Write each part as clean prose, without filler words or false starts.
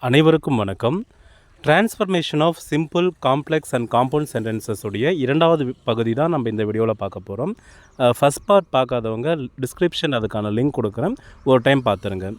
அனைவருக்கும் வணக்கம். Transformation of simple, complex and compound sentences உடைய இரண்டாவது பகுதி தான் நம்ம இந்த வீடியோவில் பார்க்க போகிறோம். ஃபஸ்ட் பார்ட் பார்க்காதவங்க டிஸ்கிரிப்ஷன் அதுக்கான லிங்க் கொடுக்குறேன், ஒரு டைம் பார்த்துருங்க.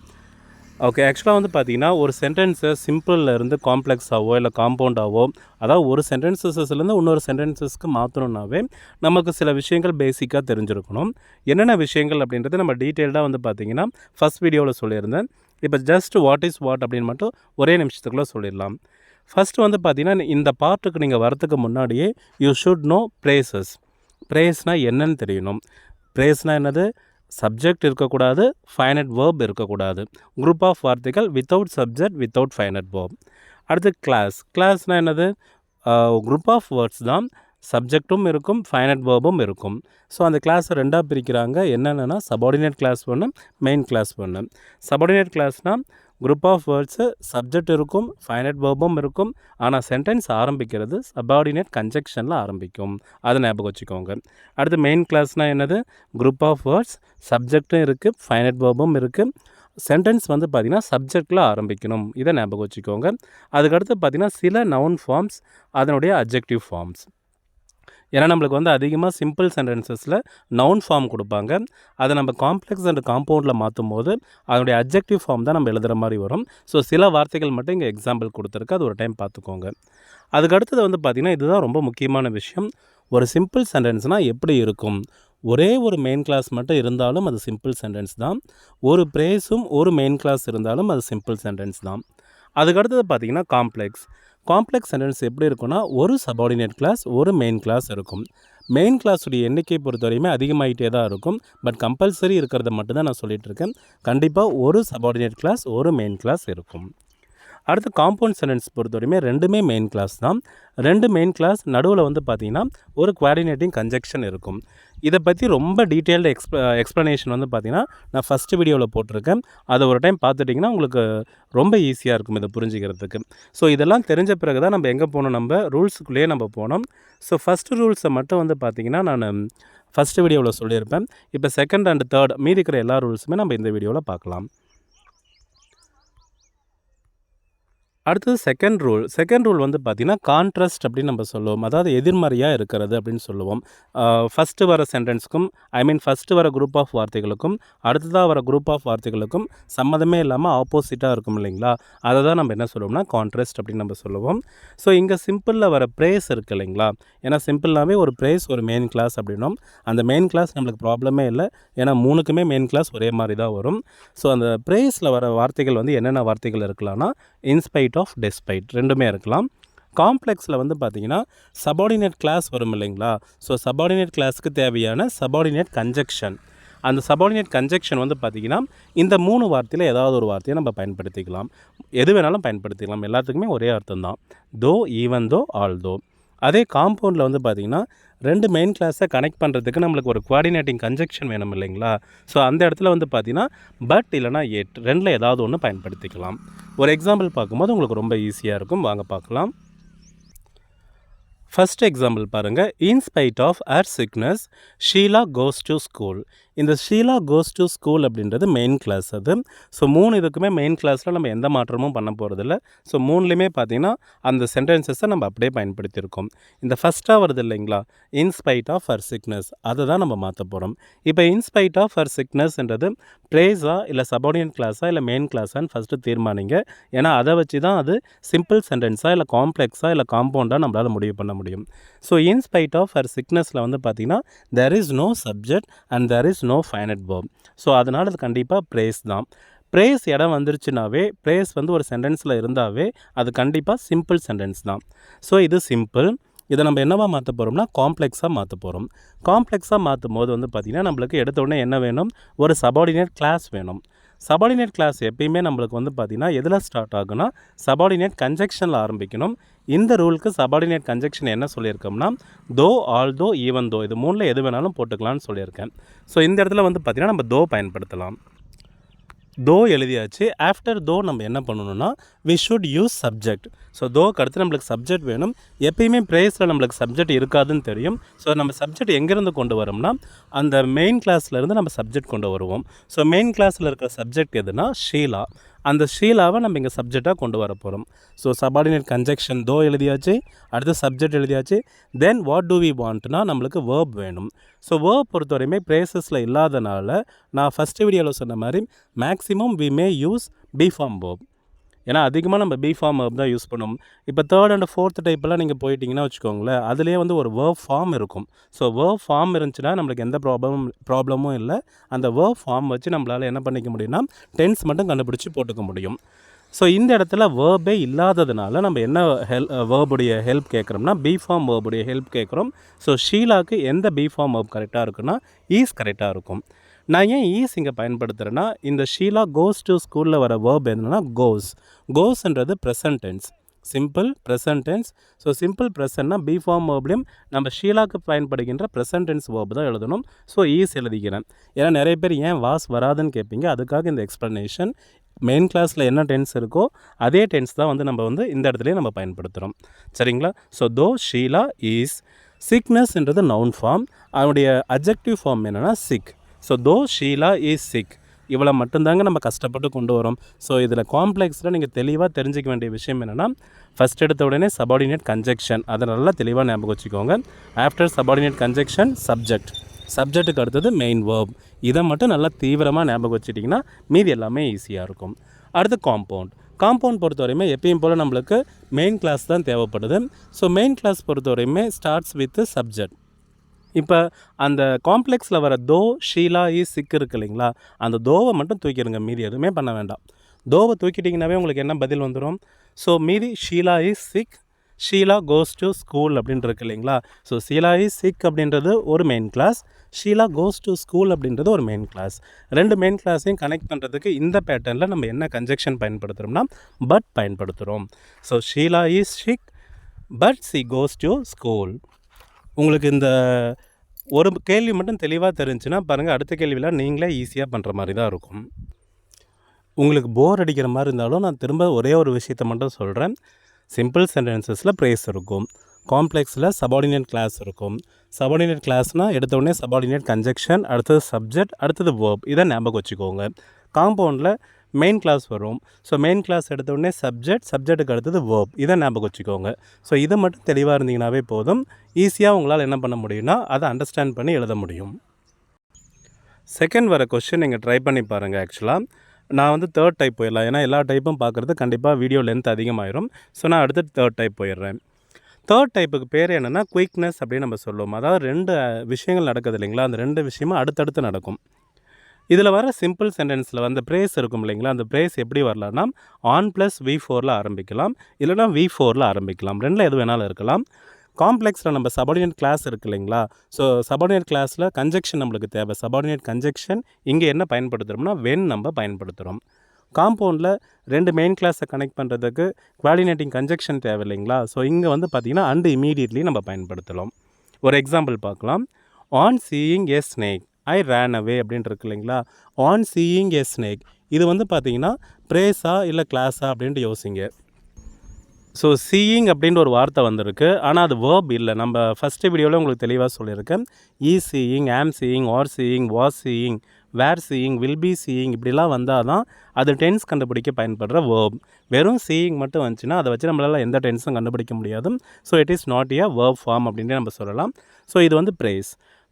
ஓகே, ஆக்சுவலாக வந்து பார்த்திங்கன்னா ஒரு சென்டென்ஸை சிம்பிளில் இருந்து காம்ப்ளெக்ஸாவோ இல்லை காம்பவுண்டாவோ, அதாவது ஒரு சென்டென்சஸ்லேருந்து இன்னொரு சென்டென்சஸ்க்கு மாற்றணுன்னாவே நமக்கு சில விஷயங்கள் பேசிக்காக தெரிஞ்சிருக்கணும். என்னென்ன விஷயங்கள் அப்படின்றது நம்ம டீட்டெயில்டாக வந்து பார்த்திங்கன்னா ஃபஸ்ட் வீடியோவில் சொல்லியிருந்தேன். இப்போ ஜஸ்ட் வாட் இஸ் வாட் அப்படின்னு மட்டும் ஒரே நிமிஷத்துக்குள்ளே சொல்லிடலாம். ஃபஸ்ட்டு வந்து பார்த்திங்கன்னா இந்த பார்ட்டுக்கு நீங்கள் வரத்துக்கு முன்னாடியே யூ ஷுட் நோ ப்ரேசஸ். ப்ரேஸ்னால் என்னன்னு தெரியணும். ப்ரேஸ்னால் என்னது? சப்ஜெக்ட் இருக்கக்கூடாது, ஃபைனட் வேர்ப் இருக்கக்கூடாது. குரூப் ஆஃப் வார்த்தைகள் without subject, without finite verb. அடுத்து கிளாஸ். கிளாஸ்னால் என்னது? குரூப் ஆஃப் வேர்ட்ஸ் தான், சப்ஜெக்டும் இருக்கும், ஃபைனட் வேர்பும் இருக்கும். ஸோ அந்த கிளாஸை ரெண்டாக பிரிக்கிறாங்க. என்னென்னா சபார்டினேட் கிளாஸ் ஒன்று, மெயின் கிளாஸ் ஒன்று. சபார்டினேட் கிளாஸ்னால் குரூப் ஆஃப் வேர்ட்ஸு சப்ஜெக்ட் இருக்கும், ஃபைனட் வேர்பும் இருக்கும். ஆனால் சென்டென்ஸ் ஆரம்பிக்கிறது சபார்டினேட் கன்ஜெக்ஷனில் ஆரம்பிக்கும். அதை ஞாபகம் வச்சுக்கோங்க. அடுத்து மெயின் கிளாஸ்னால் என்னது? குரூப் ஆஃப் வேர்ட்ஸ் சப்ஜெக்டும் இருக்குது, ஃபைனட் வேர்பும் இருக்குது. சென்டென்ஸ் வந்து பார்த்திங்கன்னா சப்ஜெக்டில் ஆரம்பிக்கணும். இதை ஞாபகம் வச்சுக்கோங்க. அதுக்கடுத்து பார்த்திங்கன்னா சில நவுன் ஃபார்ம்ஸ், அதனுடைய அட்ஜெக்டிவ் ஃபார்ம்ஸ். ஏன்னா நம்மளுக்கு வந்து அதிகமாக சிம்பிள் சென்டென்சஸில் நவுன் ஃபார்ம் கொடுப்பாங்க. அதை நம்ம காம்ப்ளெக்ஸ் அண்ட் காம்பவுண்டில் மாற்றும் போது அதனுடைய அட்ஜெக்டிவ் ஃபார்ம் தான் நம்ம எழுதுகிற மாதிரி வரும். ஸோ சில வார்த்தைகள் மட்டும் இங்கே எக்ஸாம்பிள் கொடுத்துருக்கு, அது ஒரு டைம் பார்த்துக்கோங்க. அதுக்கடுத்தது வந்து பார்த்திங்கன்னா இதுதான் ரொம்ப முக்கியமான விஷயம். ஒரு சிம்பிள் சென்டென்ஸ்னால் எப்படி இருக்கும்? ஒரே ஒரு மெயின் கிளாஸ் மட்டும் இருந்தாலும் அது சிம்பிள் சென்டென்ஸ் தான். ஒரு ப்ரேஸும் ஒரு மெயின் கிளாஸ் இருந்தாலும் அது சிம்பிள் சென்டென்ஸ் தான். அதுக்கடுத்தது பார்த்திங்கன்னா காம்ப்ளெக்ஸ். காம்ப்ளெக்ஸ் சென்டென்ஸ் எப்படி இருக்குன்னா ஒரு சபார்டினேட் கிளாஸ், ஒரு மெயின் கிளாஸ் இருக்கும். மெயின் கிளாஸுடைய எண்ணிக்கை பொறுத்தவரையுமே அதிகமாகிட்டே தான் இருக்கும். பட் கம்பல்சரி இருக்கிறத மட்டும்தான் நான் சொல்லிகிட்ருக்கேன். கண்டிப்பாக ஒரு சபார்டினேட் கிளாஸ், ஒரு மெயின் கிளாஸ் இருக்கும். அடுத்து காம்பவுண்ட் சென்டென்ஸ் பொறுத்தவரையுமே ரெண்டுமே மெயின் கிளாஸ் தான். ரெண்டு மெயின் கிளாஸ் நடுவில் வந்து பார்த்திங்கன்னா ஒரு குவாடினேட்டிங் கன்ஜெக்ஷன் இருக்கும். இதை பற்றி ரொம்ப டீட்டெயில்டு எக்ஸ்ப்ளனேஷன் வந்து பார்த்திங்கன்னா நான் ஃபஸ்ட்டு வீடியோவில் போட்டிருக்கேன். அதை ஒரு டைம் பார்த்துட்டிங்கன்னா உங்களுக்கு ரொம்ப ஈஸியாக இருக்கும் இதை புரிஞ்சுக்கிறதுக்கு. ஸோ இதெல்லாம் தெரிஞ்ச பிறகு தான் நம்ம எங்கே போகணும்? நம்ம ரூல்ஸுக்குள்ளேயே நம்ம போனோம். ஸோ ஃபஸ்ட்டு ரூல்ஸை மட்டும் வந்து பார்த்திங்கன்னா நான் ஃபஸ்ட்டு வீடியோவில் சொல்லியிருப்பேன். இப்போ செகண்ட் அண்ட் தேர்ட் மீதி இருக்கிற எல்லா ரூல்ஸுமே நம்ம இந்த வீடியோவில் பார்க்கலாம். அடுத்தது செகண்ட் ரூல் வந்து பார்த்திங்கன்னா கான்ட்ராஸ்ட் அப்படின்னு நம்ம சொல்லுவோம். அதாவது எதிர்மறையாக இருக்கிறது அப்படின்னு சொல்லுவோம். ஃபஸ்ட்டு வர சென்டென்ஸுக்கும் ஃபஸ்ட்டு வர குரூப் ஆஃப் வார்த்தைகளுக்கும் அடுத்ததாக வர குரூப் ஆஃப் வார்த்தைகளுக்கும் சம்மந்தமே இல்லாமல் ஆப்போசிட்டாக இருக்கும் இல்லைங்களா? அதை தான் நம்ம என்ன சொல்லுவோம்னா கான்ட்ராஸ்ட் அப்படின்னு நம்ம சொல்லுவோம். ஸோ இங்கே சிம்பிளில் வர ப்ரேஸ் இருக்குது இல்லைங்களா? ஏன்னா சிம்பிள்னாவே ஒரு ப்ரேஸ், ஒரு மெயின் கிளாஸ் அப்படின்னும். அந்த மெயின் கிளாஸ் நம்மளுக்கு ப்ராப்ளமே இல்லை. ஏன்னா மூணுக்குமே மெயின் கிளாஸ் ஒரே மாதிரி தான் வரும். ஸோ அந்த ப்ரேஸில் வர வார்த்தைகள் வந்து என்னென்ன வார்த்தைகள் இருக்கலாம்னா இன்ஸ்பைட் ஆஃப், டெஸ்பைட் ரெண்டுமே இருக்கலாம். காம்ப்ளெக்ஸில் வந்து பார்த்திங்கன்னா சபார்டினேட் கிளாஸ் வரும் இல்லைங்களா? ஸோ சபார்டினேட் கிளாஸுக்கு தேவையான சபார்டினேட் கன்ஜெக்ஷன், அந்த சபார்டினேட் கன்ஜெக்ஷன் வந்து பார்த்திங்கன்னா இந்த 3 வார்த்தையில் ஏதாவது ஒரு வார்த்தையை நம்ம பயன்படுத்திக்கலாம். எது வேணாலும் பயன்படுத்திக்கலாம். எல்லாத்துக்குமே ஒரே அர்த்தம் தான். தோ, ஈவன் தோ, ஆல் தோ. அதே காம்பவுண்டில் வந்து பார்த்திங்கன்னா ரெண்டு மெயின் கிளாஸை கனெக்ட் பண்ணுறதுக்கு நம்மளுக்கு ஒரு குவாடினேட்டிங் கன்ஜெக்ஷன் வேணும் இல்லைங்களா? ஸோ அந்த இடத்துல வந்து பார்த்திங்கன்னா பட் இல்லைனா எட் ரெண்டில் ஏதாவது ஒன்று பயன்படுத்திக்கலாம். ஒரு எக்ஸாம்பிள் பார்க்கும்போது உங்களுக்கு ரொம்ப ஈஸியாக இருக்கும். வாங்க பார்க்கலாம். ஃபஸ்ட் எக்ஸாம்பிள் பாருங்கள். In spite of her sickness Sheela goes to school. இந்த ஷீலா கோஸ் டு ஸ்கூல் அப்படின்றது மெயின் கிளாஸ். அது ஸோ 3 இதுக்குமே மெயின் கிளாஸில் நம்ம எந்த மாற்றமும் பண்ண போகிறதில்ல. ஸோ 3லையுமே பார்த்திங்கன்னா அந்த சென்டென்சஸை நம்ம அப்படியே பயன்படுத்தியிருக்கோம். இந்த ஃபஸ்ட்டாக வருது இல்லைங்களா? இன்ஸ்பைட் ஆஃப் ஹர் சிக்னஸ், அதை தான் நம்ம மாற்ற போகிறோம். இப்போ இன்ஸ்பைட் ஆஃப் ஹர் சிக்னஸ்ன்றது ப்ரேஸா இல்லை சபார்டினேட் கிளாஸா இல்லை மெயின் கிளாஸான்னு ஃபஸ்ட்டு தீர்மானிங்க. ஏன்னா அதை வச்சு தான் அது சிம்பிள் சென்டென்ஸாக இல்லை காம்ப்ளெக்ஸாக இல்லை காம்பவுண்டாக நம்மளால் முடிவு பண்ண முடியும். ஸோ இன்ஸ்பைட் ஆஃப் ஹர் சிக்னஸில் வந்து பார்த்திங்கன்னா there is no subject and there is no finite verb. So அதனால் அது கண்டிப்பாக ப்ரேஸ் தான். ப்ரேஸ் இடம் வந்துருச்சுனாவே, ப்ரேஸ் வந்து ஒரு சென்டென்ஸில் இருந்தாவே அது கண்டிப்பாக சிம்பிள் சென்டென்ஸ் தான். ஸோ இது சிம்பிள். இதை நம்ம என்னவா மாற்ற போகிறோம்னா காம்ப்ளெக்ஸாக மாற்ற போகிறோம். காம்ப்ளெக்ஸாக மாற்றும் போது வந்து பார்த்திங்கன்னா நம்மளுக்கு எடுத்த உடனே என்ன வேணும்? ஒரு சபார்டினேட் கிளாஸ் வேணும். சபார்டினேட் கிளாஸ் எப்பயுமே நம்மளுக்கு வந்து பார்த்திங்கன்னா எதில் ஸ்டார்ட் ஆகுனா சபார்டினேட் கன்ஜெக்ஷனில் ஆரம்பிக்கணும். இந்த ரூலுக்கு சபார்டினேட் கன்ஜெக்ஷன் என்ன சொல்லியிருக்கோம்னா தோ, ஆல் தோ, ஈவன் தோ, இது 3ல் எது வேணாலும் போட்டுக்கலாம்னு சொல்லியிருக்கேன். ஸோ இந்த இடத்துல வந்து பார்த்திங்கன்னா நம்ம தோ பயன்படுத்தலாம். தோ எழுதியாச்சு. ஆஃப்டர் தோ நம்ம என்ன பண்ணணும்னா we should use subject. So தோக்கு அடுத்து நம்மளுக்கு சப்ஜெக்ட் வேணும். எப்பயுமே ப்ரேஸில் நம்மளுக்கு சப்ஜெக்ட் இருக்காதுன்னு தெரியும். ஸோ நம்ம சப்ஜெக்ட் எங்கேருந்து கொண்டு வரோம்னா அந்த மெயின் கிளாஸ்லேருந்து நம்ம சப்ஜெக்ட் கொண்டு வருவோம். ஸோ மெயின் கிளாஸில் இருக்கிற சப்ஜெக்ட் எதுனா ஷீலா. அந்த ஷீலாவை நம்ம இங்கே சப்ஜெக்டாக கொண்டு வர போகிறோம். ஸோ சபார்டினேட் கன்ஜெக்ஷன் தோ எழுதியாச்சு, அடுத்து சப்ஜெக்ட் எழுதியாச்சு. தென் வாட் டு வி வாண்ட்னா நம்மளுக்கு வேர்ப் வேணும். ஸோ வேர்ப் பொறுத்தவரையுமே ப்ரேசஸில் இல்லாதனால நான் ஃபஸ்ட்டு வீடியோவில் சொன்ன மாதிரி maximum we may use be form verb. ஏன்னா அதிகமாக நம்ம பி ஃபார்ம் வேர்ப் தான் யூஸ் பண்ணுவோம். இப்போ தேர்ட் அண்ட் ஃபோர்த் டைப்பெல்லாம் நீங்கள் போயிட்டீங்கன்னா வச்சுக்கோங்களேன், அதுலேயே வந்து ஒரு வேர்ப் ஃபார்ம் இருக்கும். ஸோ வேர்ப் ஃபார்ம் இருந்துச்சுன்னா நம்மளுக்கு எந்த ப்ராப்ளமும் இல்லை. அந்த வேர்ப் ஃபார்ம் வச்சு நம்மளால் என்ன பண்ணிக்க முடியும்னா டென்ஸ் மட்டும் கண்டுபிடிச்சி போட்டுக்க முடியும். ஸோ இந்த இடத்துல வேர்பே இல்லாததுனால நம்ம என்ன வேர்புடைய ஹெல்ப் கேட்குறோம்னா பி ஃபார்ம் வேர்புடைய ஹெல்ப் கேட்குறோம். ஸோ ஷீலாக்கு எந்த பி ஃபார்ம் வேர்ப் கரெக்டாக இருக்குன்னா ஈஸ் கரெக்டாக இருக்கும். நான் ஏன் ஈஸ் இங்கே பயன்படுத்துகிறேன்னா இந்த ஷீலா கோஸ் டு ஸ்கூலில் வர வேர்ப் என்னன்னா கோஸ்ன்றது present tense, simple present tense. So simple ப்ரெசன்ட்னா பி ஃபார்ம் வேர்ப்லையும் நம்ம ஷீலாக்கு பயன்படுகின்ற ப்ரெசன்ட் டென்ஸ் வேர்ப் தான் எழுதணும். ஸோ ஈஸ் எழுதிக்கிறேன். ஏன்னா நிறைய பேர் ஏன் வாஸ் வராதுன்னு கேட்பீங்க, அதுக்காக இந்த எக்ஸ்ப்ளனேஷன். மெயின் கிளாஸில் என்ன டென்ஸ் இருக்கோ அதே டென்ஸ் தான் வந்து நம்ம வந்து இந்த இடத்துலையும் நம்ம பயன்படுத்துகிறோம். சரிங்களா? So though Sheela is. சிக்னஸ்ன்றது நவுன் ஃபார்ம், அவனுடைய அட்ஜெக்டிவ் ஃபார்ம் என்னென்னா sick. So though Sheela is sick. இவ்வளோ மட்டும்தாங்க நம்ம கஷ்டப்பட்டு கொண்டு வரோம். ஸோ இதில் காம்ப்ளெக்ஸில் நீங்கள் தெளிவாக தெரிஞ்சிக்க வேண்டிய விஷயம் என்னென்னா ஃபஸ்ட் எடுத்த உடனே சபார்டினேட் கன்ஜெக்ஷன், அதை நல்லா தெளிவாக ஞாபகம் வச்சுக்கோங்க. ஆஃப்டர் சபார்டினேட் கன்ஜெக்ஷன் சப்ஜெக்ட்டுக்கு அடுத்தது மெயின் வேர்ப். இதை மட்டும் நல்லா தீவிரமாக ஞாபகம் வச்சுட்டிங்கன்னா மீதி எல்லாமே ஈஸியாக இருக்கும். அடுத்து காம்பவுண்ட் பொறுத்தவரையுமே எப்பயும் போல் நம்மளுக்கு மெயின் கிளாஸ் தான் தேவைப்படுது. ஸோ மெயின் கிளாஸ் பொறுத்தவரையுமே ஸ்டார்ட்ஸ் வித் சப்ஜெக்ட். இப்போ அந்த காம்ப்ளெக்ஸில் வர தோ ஷீலா இஸ் சிக் இருக்கு இல்லைங்களா, அந்த தோவை மட்டும் தூக்கிடுங்க, மீதி எதுவுமே பண்ண வேண்டாம். தோவை தூக்கிட்டிங்கனாவே உங்களுக்கு என்ன பதில் வந்துடும். ஸோ மீதி Sheela is sick, Sheela goes to school அப்படின்ட்டு இருக்கு இல்லைங்களா. ஸோ ஷீலா இஸ் சிக் அப்படின்றது ஒரு main clause, Sheela goes to school அப்படின்றது ஒரு மெயின் கிளாஸ். ரெண்டு மெயின் கிளாஸையும் கனெக்ட் பண்ணுறதுக்கு இந்த பேட்டர்னில் நம்ம என்ன கன்ஜெக்ஷன் பயன்படுத்துகிறோம்னா பட் பயன்படுத்துகிறோம். So Sheela is sick but she goes to school. உங்களுக்கு இந்த ஒரு கேள்வி மட்டும் தெளிவாக தெரிஞ்சுன்னா பாருங்கள், அடுத்த கேள்வியில் நீங்களே ஈஸியாக பண்ணுற மாதிரி தான் இருக்கும். உங்களுக்கு போர் அடிக்கிற மாதிரி இருந்தாலும் நான் திரும்ப ஒரே ஒரு விஷயத்தை மட்டும் சொல்கிறேன். சிம்பிள் சென்டென்சஸில் ப்ரேஸ் இருக்கும், காம்ப்ளெக்ஸில் சபார்டினேட் கிளாஸ் இருக்கும். சபார்டினேட் கிளாஸ்னால் எடுத்தோடனே சபார்டினேட் கன்ஜெக்ஷன், அடுத்தது சப்ஜெக்ட், அடுத்தது வேர்ப். இதை ஞாபகம் வச்சுக்கோங்க. காம்பவுண்டில் மெயின் கிளாஸ் வரும். ஸோ மெயின் கிளாஸ் எடுத்தோடனே சப்ஜெக்ட்டுக்கு அடுத்தது வேர்ப். இதை ஞாபகம் வச்சுக்கோங்க. ஸோ இதை மட்டும் தெளிவாக இருந்தீங்கன்னாவே போதும், ஈஸியாக உங்களால் என்ன பண்ண முடியும்னா அதை அண்டர்ஸ்டாண்ட் பண்ணி எழுத முடியும். செகண்ட் வர கொஸ்டின் நீங்கள் ட்ரை பண்ணி பாருங்கள். ஆக்சுவலாக நான் வந்து தேர்ட் டைப் போயிடலாம், ஏன்னா எல்லா டைப்பும் பார்க்குறது கண்டிப்பாக வீடியோ லென்த் அதிகமாயிரும். ஸோ நான் அடுத்து தேர்ட் டைப் போயிடுறேன். தேர்ட் டைப்புக்கு பேர் என்னென்னா குயிக்னஸ் அப்படின்னு நம்ம சொல்லுவோம். அதாவது ரெண்டு விஷயங்கள் நடக்குது இல்லைங்களா, அந்த ரெண்டு விஷயமும் அடுத்தடுத்து நடக்கும். இதில் வர சிம்பிள் சென்டென்ஸில் வந்து ப்ரேஸ் இருக்கும் இல்லைங்களா, அந்த ப்ரேஸ் எப்படி வரலாம்னா ஆன் ப்ளஸ் V4 ஆரம்பிக்கலாம், இல்லைனா V4 ஆரம்பிக்கலாம். ரெண்டில் எது வேணாலும் இருக்கலாம். காம்ப்ளெக்ஸில் நம்ம சபார்டினேட் கிளாஸ் இருக்குது இல்லைங்களா, ஸோ சபார்டினேட் கிளாஸில் கன்ஜெக்ஷன் நம்மளுக்கு தேவை. சபார்டினேட் கன்ஜெக்ஷன் இங்கே என்ன பயன்படுத்துகிறோம்னா வென் நம்ம பயன்படுத்துகிறோம். காம்பவுண்டில் ரெண்டு மெயின் கிளாஸை கனெக்ட் பண்ணுறதுக்கு குவாலினேட்டிங் கன்ஜெக்ஷன் தேவை இல்லைங்களா. ஸோ இங்கே வந்து பார்த்திங்கன்னா அண்ட் இமீடியட்லி நம்ம பயன்படுத்தலாம். ஒரு எக்ஸாம்பிள் பார்க்கலாம். On seeing a snake I ran அவே அப்படின்ட்டு இருக்கு இல்லைங்களா. ஆன் சீயிங் எ ஸ்னேக் இது வந்து பார்த்திங்கன்னா ப்ரேஸா இல்லை கிளாஸா அப்படின்ட்டு யோசிங்க. ஸோ சீயிங் அப்படின்ற ஒரு வார்த்தை வந்திருக்கு, ஆனால் அது வேர்ப் இல்லை. நம்ம ஃபஸ்ட்டு வீடியோவில் உங்களுக்கு தெளிவாக சொல்லியிருக்கேன். Seeing, am seeing, are seeing, was seeing, were seeing, will be seeing இப்படிலாம் வந்தால் தான் அது டென்ஸ் கண்டுபிடிக்க பயன்படுற வேர்ப். வெறும் சீயிங் மட்டும் வந்துச்சுன்னா அதை வச்சு நம்மளால் எந்த டென்ஸும் கண்டுபிடிக்க முடியாது. So it is not a verb form அப்படின்ட்டு நம்ம சொல்லலாம். ஸோ இது வந்து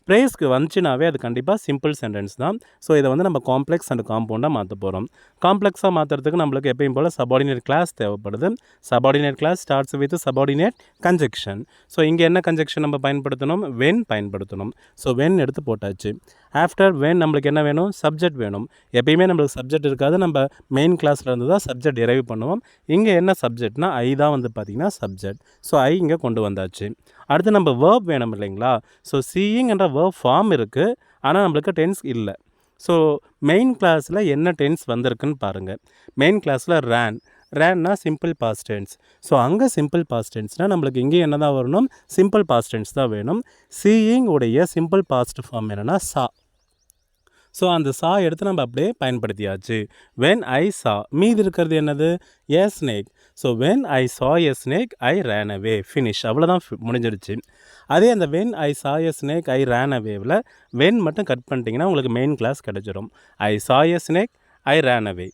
ப்ரேஸ்க்கு வந்துச்சுனாவே அது கண்டிப்பாக சிம்பிள் சென்டென்ஸ் தான். ஸோ இதை வந்து நம்ம காம்ப்ளெக்ஸ் அண்ட் காம்பவுண்டாக மாற்ற போகிறோம். காம்ப்ளெக்ஸாக மாற்றுறதுக்கு நம்மளுக்கு எப்பயும் போல் சபார்டினேட் கிளாஸ் தேவைப்படுது. Subordinate clause starts with subordinate conjunction. So இங்கே என்ன கன்ஜெக்ஷன் நம்ம பயன்படுத்தணும், வென் பயன்படுத்தணும். ஸோ வென் எடுத்து போட்டாச்சு. ஆஃப்டர் வென் நம்மளுக்கு என்ன வேணும், சப்ஜெக்ட் வேணும். எப்பயுமே நம்மளுக்கு சப்ஜெக்ட் இருக்காது, நம்ம மெயின் கிளாஸில் இருந்து தான் சப்ஜெக்ட் டெரைவ் பண்ணுவோம். இங்கே என்ன சப்ஜெக்ட்னா ஐ தான் வந்து பார்த்திங்கன்னா சப்ஜெக்ட். ஸோ ஐ இங்கே கொண்டு வந்தாச்சு. அடுத்து நம்ம வேர்ப் வேணும் இல்லைங்களா. ஸோ சீயிங் என்ற வேர்ப் ஃபார்ம் இருக்குது, ஆனால் நம்மளுக்கு டென்ஸ் இல்லை. ஸோ மெயின் கிளாஸில் என்ன டென்ஸ் வந்திருக்குன்னு பாருங்கள். மெயின் கிளாஸில் ரேன்னா சிம்பிள் பாஸ்ட் டென்ஸ். ஸோ அங்கே சிம்பிள் பாஸ்ட் டென்ஸ்னால் நம்மளுக்கு இங்கே என்ன தான் வரணும், சிம்பிள் பாஸ்ட் டென்ஸ் தான் வேணும். சீயிங் உடைய சிம்பிள் பாஸ்ட் ஃபார்ம் என்னென்னா சா. ஸோ அந்த சா எடுத்து நம்ம அப்படியே பயன்படுத்தியாச்சு. வென் ஐ சா, மீதி இருக்கிறது என்னது, ஏ snake. So when I saw a snake I ran away, finish, அவ்வளோதான் முடிஞ்சிடுச்சு. அதே அந்த when I saw a snake I ran அவேவில் வென் மட்டும் கட் பண்ணிட்டீங்கன்னா உங்களுக்கு மெயின் கிளாஸ் கிடச்சிரும். I saw a snake I ran away.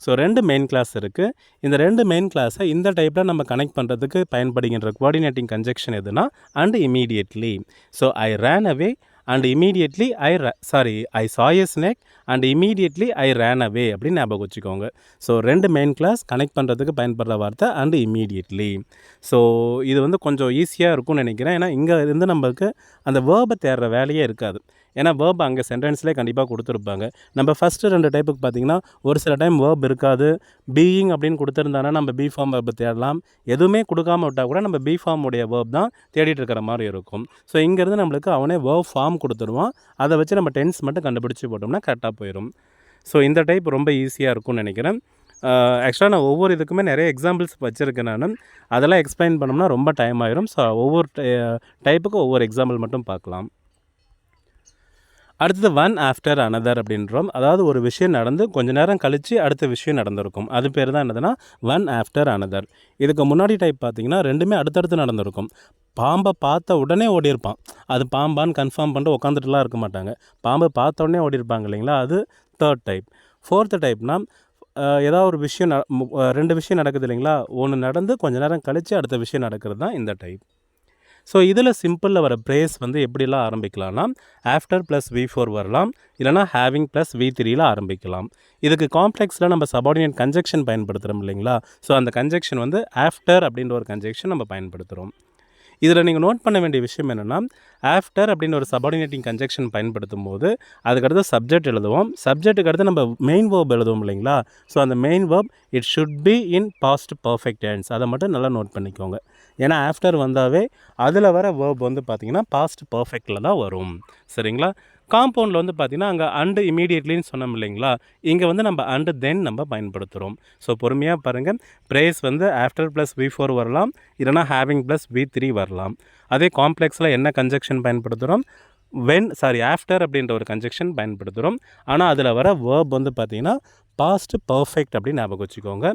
So 2 main clause இருக்குது. இந்த 2 மெயின் கிளாஸை இந்த டைப்பில் நம்ம கனெக்ட் பண்ணுறதுக்கு பயன்படுகின்ற கோஆர்டினேட்டிங் கன்ஜெக்ஷன் எதுனா and immediately. So I ran away and immediately I saw a snake and immediately I ran away அப்படின்னு ஞாபகம் வச்சுக்கோங்க. ஸோ 2 மெயின் கிளாஸ் கனெக்ட் பண்ணுறதுக்கு பயன்படுற வார்த்தை அண்ட் இமீடியட்லி. ஸோ இது வந்து கொஞ்சம் ஈஸியாக இருக்கும்னு நினைக்கிறேன். ஏன்னா இங்கே இருந்து நம்மளுக்கு அந்த வேர்பை தேடுற வேலையே இருக்காது. ஏன்னா வேர்ப் அங்கே சென்டென்ஸ்லேயே கண்டிப்பாக கொடுத்துருப்பாங்க. நம்ம ஃபஸ்ட்டு 2 டைப்புக்கு பார்த்திங்கன்னா ஒரு சில டைம் வேர்ப் இருக்காது. பீயிங் அப்படின்னு கொடுத்துருந்தானா நம்ம பி ஃபார்ம் வேர்பை தேடலாம். எதுவுமே கொடுக்காம விட்டால் கூட நம்ம பி ஃபார்முடைய வேர்ப் தான் தேடிட்டு இருக்கிற மாதிரி இருக்கும். ஸோ இங்கேருந்து நம்மளுக்கு அவனே வேர்ப் ஃபார்ம் கொடுத்துருவான். அதை வச்சு நம்ம டென்ஸ் மட்டும் கண்டுபிடிச்சி போட்டோம்னா கரெக்டாக போயிடும். ஸோ இந்த டைப் ரொம்ப ஈஸியாக இருக்கும்னு நினைக்கிறேன். ஆக்சுவலாக நான் ஒவ்வொரு இதுக்குமே நிறைய எக்ஸாம்பிள்ஸ் வச்சுருக்கேன் நான். அதெல்லாம் எக்ஸ்பிளைன் பண்ணோம்னா ரொம்ப டைம் ஆயிரும். ஸோ ஒவ்வொரு டைப்புக்கும் ஒவ்வொரு எக்ஸாம்பிள் மட்டும் பார்க்கலாம். அடுத்தது ஒன் ஆஃப்டர் அனதர் அப்படின்றோம். அதாவது ஒரு விஷயம் நடந்து கொஞ்சம் நேரம் கழித்து அடுத்த விஷயம் நடந்திருக்கும். அது பேர் தான் என்னதுன்னா ஒன் ஆஃப்டர் அனதர். இதுக்கு முன்னாடி டைப் பார்த்திங்கன்னா ரெண்டுமே அடுத்தடுத்து நடந்திருக்கும். பாம்பை பார்த்த உடனே ஓடிருப்பான். அது பாம்பான்னு கன்ஃபார்ம் பண்ணிட்டு உட்காந்துட்டுலாம் இருக்க மாட்டாங்க. பாம்பை பார்த்த உடனே ஓடிருப்பாங்க இல்லைங்களா, அது தேர்ட் டைப். ஃபோர்த்து டைப்னால் ஏதாவது ஒரு விஷயம் 2 விஷயம் நடக்குது இல்லைங்களா, ஒன்று நடந்து கொஞ்சம் நேரம் கழித்து அடுத்த விஷயம் நடக்கிறது தான் இந்த டைப். ஸோ இதில் சிம்பிளில் வர பிரேஸ் வந்து எப்படிலாம் ஆரம்பிக்கலாம்னா ஆஃப்டர் ப்ளஸ் V4 வரலாம், இல்லைனா ஹேவிங் ப்ளஸ் V3யில் ஆரம்பிக்கலாம். இதுக்கு காம்ப்ளெக்ஸில் நம்ம சபார்டினேட் கன்ஜெக்ஷன் பயன்படுத்துகிறோம் இல்லைங்களா. ஸோ அந்த கன்ஜெக்ஷன் வந்து ஆஃப்டர் அப்படின்ற ஒரு கன்ஜெக்ஷன் நம்ம பயன்படுத்துகிறோம். இதில் நீங்கள் நோட் பண்ண வேண்டிய விஷயம் என்னென்னா ஆஃப்டர் அப்படின்னு ஒரு சபார்டினேட்டிங் கன்ஜெக்ஷன் பயன்படுத்தும் போது அதுக்கடுத்து சப்ஜெக்ட் எழுதுவோம். சப்ஜெக்ட்டுக்கு அடுத்து நம்ம மெயின் வேர்ப் எழுதுவோம் இல்லைங்களா. ஸோ அந்த main verb it should be in past perfect tense. அதை மட்டும் நல்லா நோட் பண்ணிக்கோங்க. ஏன்னா ஆஃப்டர் வந்தாவே அதில் வர வேர்ப் வந்து பார்த்திங்கன்னா பாஸ்ட் பர்ஃபெக்டில் தான் வரும். சரிங்களா. காம்பவுண்டில் வந்து பார்த்திங்கன்னா அங்கே அண்டு இமீடியட்லின்னு சொன்னோம் இல்லைங்களா, இங்கே வந்து நம்ம அண்டு தென் நம்ம பயன்படுத்துகிறோம். ஸோ பொறுமையாக பாருங்கள். பிரேஸ் வந்து ஆஃப்டர் ப்ளஸ் V4 வரலாம், இல்லைனா ஹேவிங் ப்ளஸ் V3 வரலாம். அதே காம்ப்ளெக்ஸில் என்ன கன்ஜெக்ஷன் பயன்படுத்துகிறோம், ஆஃப்டர் அப்படின்ற ஒரு கன்ஜெக்ஷன் பயன்படுத்துகிறோம். ஆனால் அதில் வர வேர்ப் வந்து பார்த்திங்கன்னா பாஸ்ட் பர்ஃபெக்ட் அப்படின்னு ஞாபகம் வச்சுக்கோங்க.